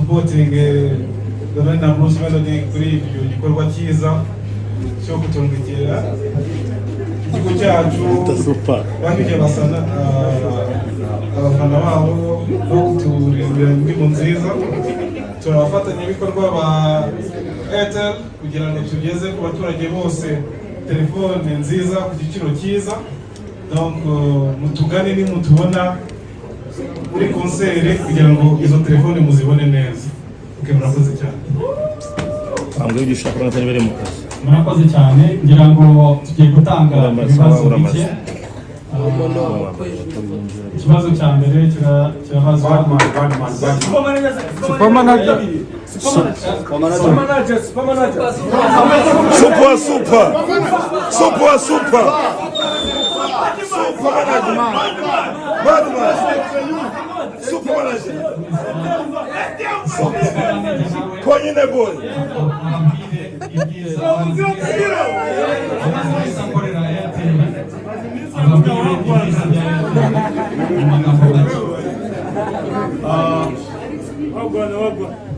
supporting Gavana Bruce Melody kuri ibyo gikorwa cyiza cyo kutongera ikigo cyacu bafite basana abafana babo no kuturindira indirimbo nziza. Turabafatanya ibikorwa ba Airtel kugira ngo tugeze ku baturage bose telefone nziza ku giciro cyiza. Donc mutugane ni mutubona muri concert kugira ngo izo telefone muzibone neza. Murakoze cyane. Ambwe ushaka ko natari bere mu kazi. Murakoze cyane ngira ngo tugiye gutanga ibibazo bike. Ikibazo cya mbere kirabazwa Supermanager.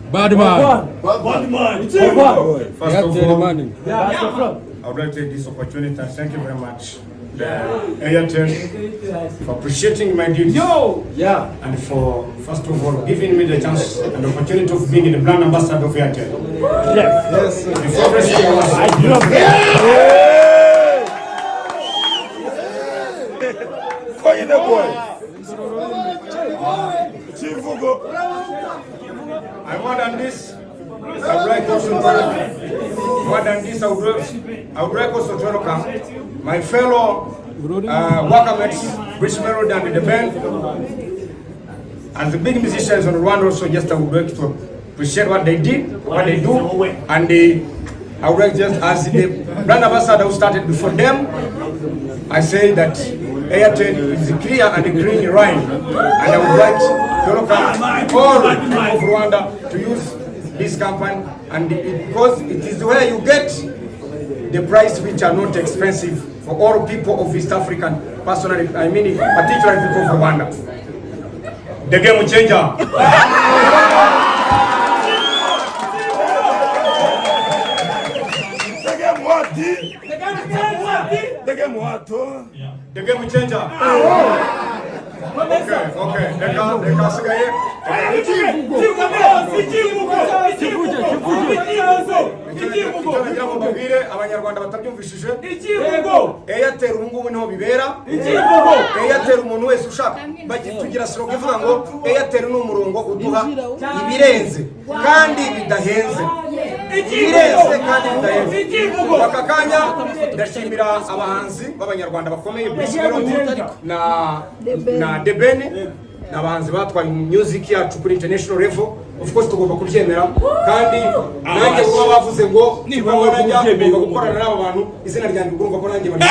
Badman. First of all, I would like to take this opportunity and thank you very much, Airtel, for appreciating my deeds. And for, first of all, giving me the chance and the opportunity of being the brand ambassador of Airtel. Yes. Before everything was, I love I more than this, I would like also to welcome my fellow workmates, Bruce Melody and the band. As the big musicians on Rwanda also, just I would like to appreciate what they did, what they do, and I would like just as the brand ambassador who started before them, I say that Airtel is clear and green line, and I would like to welcome all of Rwanda to use this company, and because it is where you get the price which are not expensive for all people of East African, personally, I mean particularly people of Rwanda. The game changer. The game changer. Okay. Abanyarwanda batabyumvishije Airtel ubungubu niho bibera. Airtel umuntu wese ushaka tugira slogan ivuga ngo Airtel ni umurongo uduha ibirenze kandi bidahenze. Ibirenze kandi bidahenze. Bakakanya ndashimira abahanzi b'abanyarwanda bakomeye Bruce Melody na Debeni n'abahanzi batwaye music yacu kuri international level. Of course tugomba kubyemera kandi nanjye kuba bavuze ngo nibwo najya gukorana n'abo bantu izina ryanjye urumva ko nanjye bari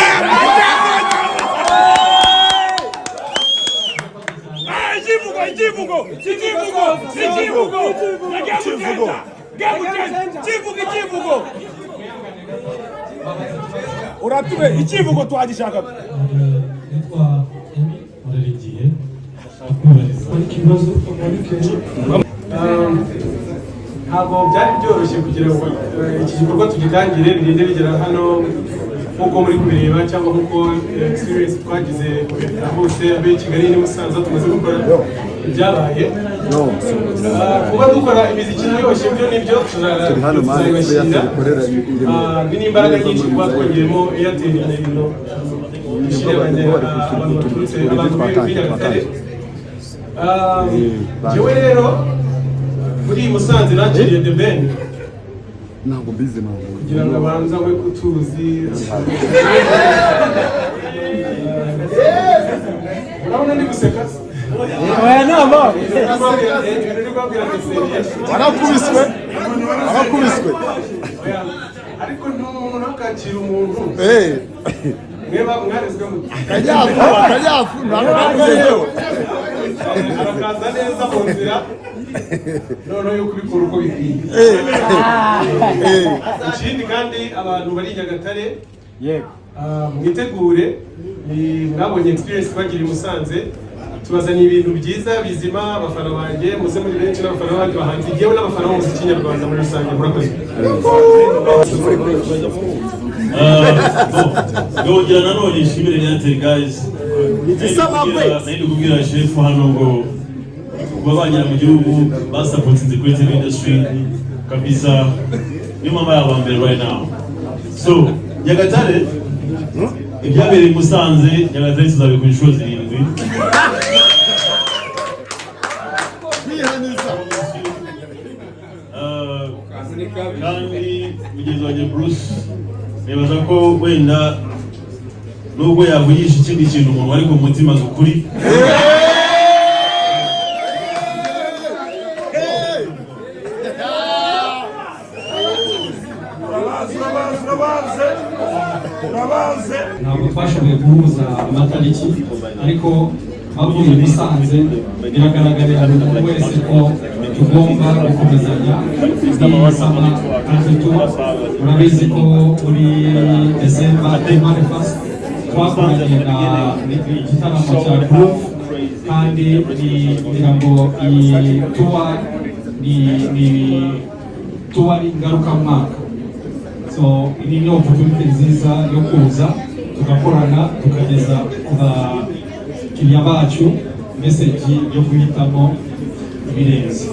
Uratume ikivugo twagishaka. Ntabwo byari byoroshye kugira ngo iki gikorwa tugitangire bigende bigera hano nk'uko muri kubireba cyangwa nk'uko experience twagize bose abe Kigali ni Musanze tumaze gukora ibyabaye. Kuba dukora imiziki yose byo nibyo tuzabashyira n'imbaraga nyinshi kuba twongeremo Airtel ibintu jewe rero muri Musanze nakiriye The Ben ntabwo mbizi kugira ngo abanza we kutuzi urabona ndi guseka oya namba arakubiswe ariko n'umuntu nakakira umuntu mweba mwarezwe mu kanyafu ntabwo arakaza neza mu nzira none yo kubikora uko bikwiye. Ikindi kandi abantu bari Nyagatare mwitegure mwabonye experience bagiriye Musanze tubazaniye ibintu byiza bizima. Abafana banjye muze muri benshi n'abafana bandi bahanzi yewe n'abafana b'umuziki nyarwanda muri rusange. Murakoze. Gongera nanone ishimire Airtel guys. Nari kubwira chef hano ngo babanyira mu gihugu basupporting the creative industry kabisa, ni mama y'abambere right now. So Nyagatare ibyabereye Musanze, Nyagatare tuzabe ku inshuro 7. Kandi mugenzi wanjye Bruce nibaza ko wenda nubwo yavugisha ikindi kintu umuntu ariko mu mutima z'ukuri ntabwo twashoboye guhuza amatariki, ariko bavuye Musanze biragaragarira buri muntu wese ko tugomba gukomezanya iyi sama kanditura. Murabizi ko muri December 21st twakoranye na igitaramo cya Groove, kandi ngira ngo iyi tuwa ngarukamwaka. So ini ni opportunity nziza yo kuza tugakorana tukageza ku bakiriya bacu message yo guhitamo ibirenze,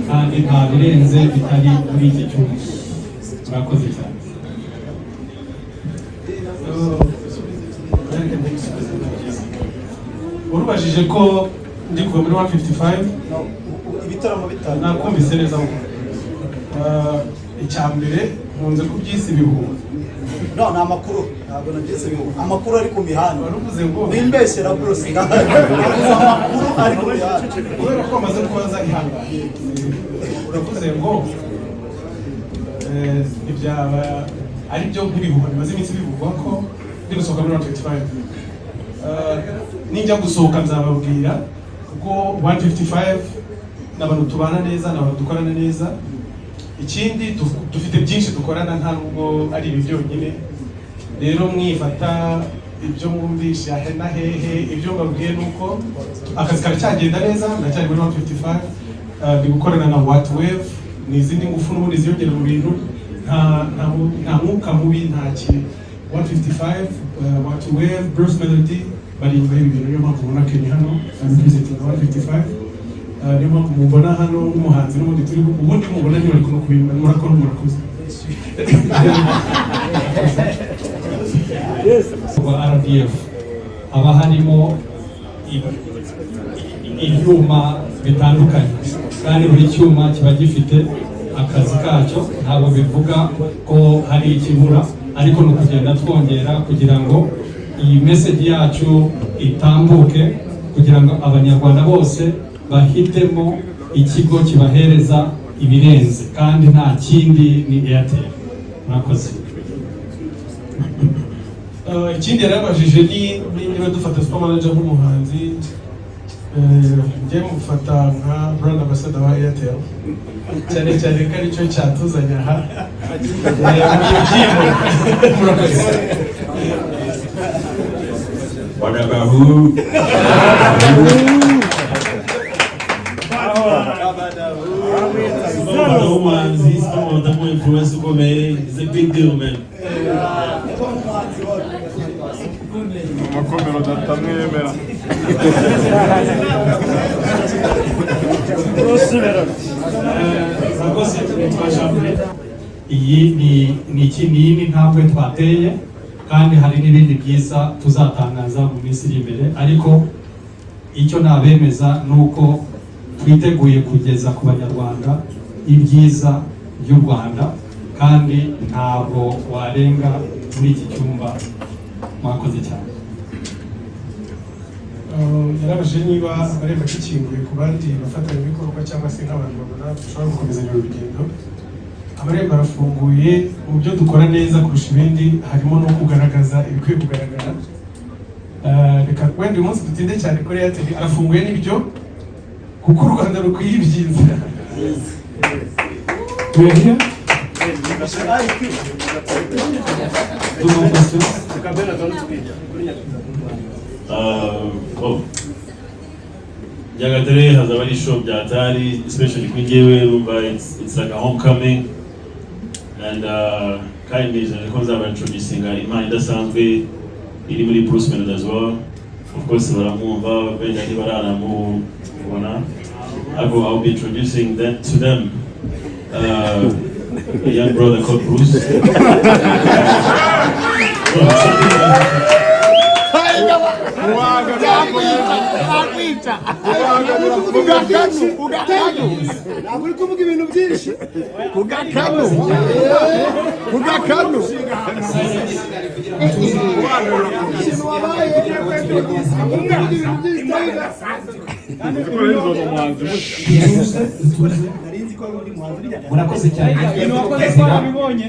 kandi nta birenze bitari muri iki cyumba. Murakoze cyane. Urubajije ko ndi kuva muri 155 ibitaramo bitanu nakumvise neza ngo icyambere nkunze kubyisa ibihuha. no ni amakuru, ntabwo nabyise ibihuha, amakuru ari ku mihanda. Waruvuze ngo nimbeshyera Bruce amakuru ari ku mihanda kubera ko amaze kubaza ihangane. Uravuze ngo ibyaba ari byo nk'ibihuha bimaze iminsi bivugwa ko ndi gusohoka muri 155. Ninjya gusohoka nzababwira kuko 155 n'abantu tubana neza, n'abantu dukorana neza. Ikindi dufite byinshi dukorana, nta nubwo ari ibi byonyine. Rero mwifata ibyo mwumvisha hena hehe, ibyo mbabwiye nuko akazi karacyagenda neza, ndacyari muri 155. Ndi gukorana na What Wave, ni izindi ngufu n'ubundi ziyongera mu bintu, nta mwuka mubi, nta kintu. 155 What Wave, Bruce Melody bari imbere y'ibintu, niyo mpamvu ubona Kenny hano ari president wa 155. Niyo mpamvu mubona hano nk'umuhanzi n'ubundi turi ubundi mubona niba ariko no kubimba murakora murakoze. RDF haba harimo ibyuma bitandukanye, kandi buri cyuma kiba gifite akazi kacyo. Ntabwo bivuga ko hari ikibura, ariko ni ukugenda twongera kugira ngo iyi message yacu itambuke, kugira ngo abanyarwanda bose bahitemo ikigo kibahereza ibirenze, kandi nta kindi ni Airtel. Murakoze. Ikindi yarabajije niba dufata super manager nk'umuhanzi. Njye mufata nka brand ambassador wa Airtel, cyane cyane ko aricyo cyatuzanya aha. Murakoze. Wagabahu influence ukomeye. It's a big deal, man. Amakomero datamwemera. Iyi ni ikinini ntambwe twateye, kandi hari n'ibindi byiza tuzatangaza mu minsi iri imbere. Ariko icyo nabemeza ni uko twiteguye kugeza ku banyarwanda ibyiza by'u Rwanda, kandi ntabwo warenga muri iki cyumba. Mwakoze cyane. Yarabajije niba areba kikinguye ku bandi bafatanyabikorwa cyangwa se nk'abantu babona dushobora gukomezanya urugendo. Amarembo arafunguye. Mu byo dukora neza kurusha ibindi harimo no kugaragaza ibikwiye kugaragara. Reka wenda uyu munsi dutinde cyane kuri Airtel. Arafunguye n'ibyo kuko u Rwanda rukwiye ibyiza. Tuhehe Nyagatare has a very show byatari, especially kuri njyewe, it's like a homecoming, and kandi niko nzaba introducing imana idasanzwe iri muri Bruce Melody as well. Of course baramwumva benda ntibaranamubona. I'll be introducing them to them a young brother called Bruce. Murakoze cyane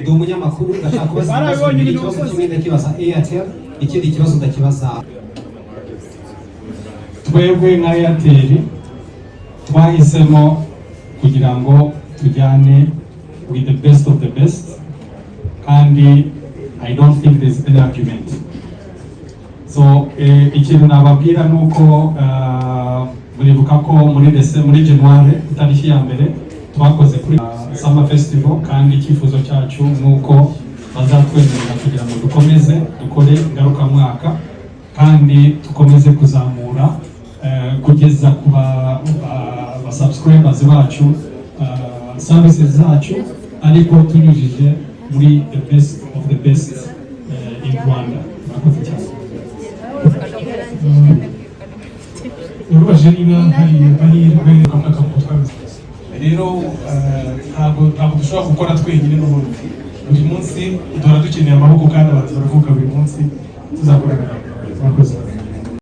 ndi umunyamakuru ndashaka kubaza ikibazo kimwe ndakibaza Airtel ikindi kibazo ndakibaza twebwe nka Airtel twahisemo kugira ngo tujyane with the best of the best kandi I don't think there's any argument. So ikintu nababwira nuko muribuka ko muri January itariki ya mbere twakoze kuri Summer Festival kandi icyifuzo cyacu nuko bazatwemerera kugira ngo dukomeze dukore ngaruka mwaka kandi tukomeze kuzamura kugeza ku ba subscribers bacu services zacu ariko tunyujije muri the best of the best in Rwanda. Murakoze cyane. urubaje niba hari kamwaka kutwaza rero ntabwo dushobora gukora twenyine n'ubundi buri munsi duhora dukeneye amaboko kandi abantu baravuga buri munsi tuzakorana. Murakoze.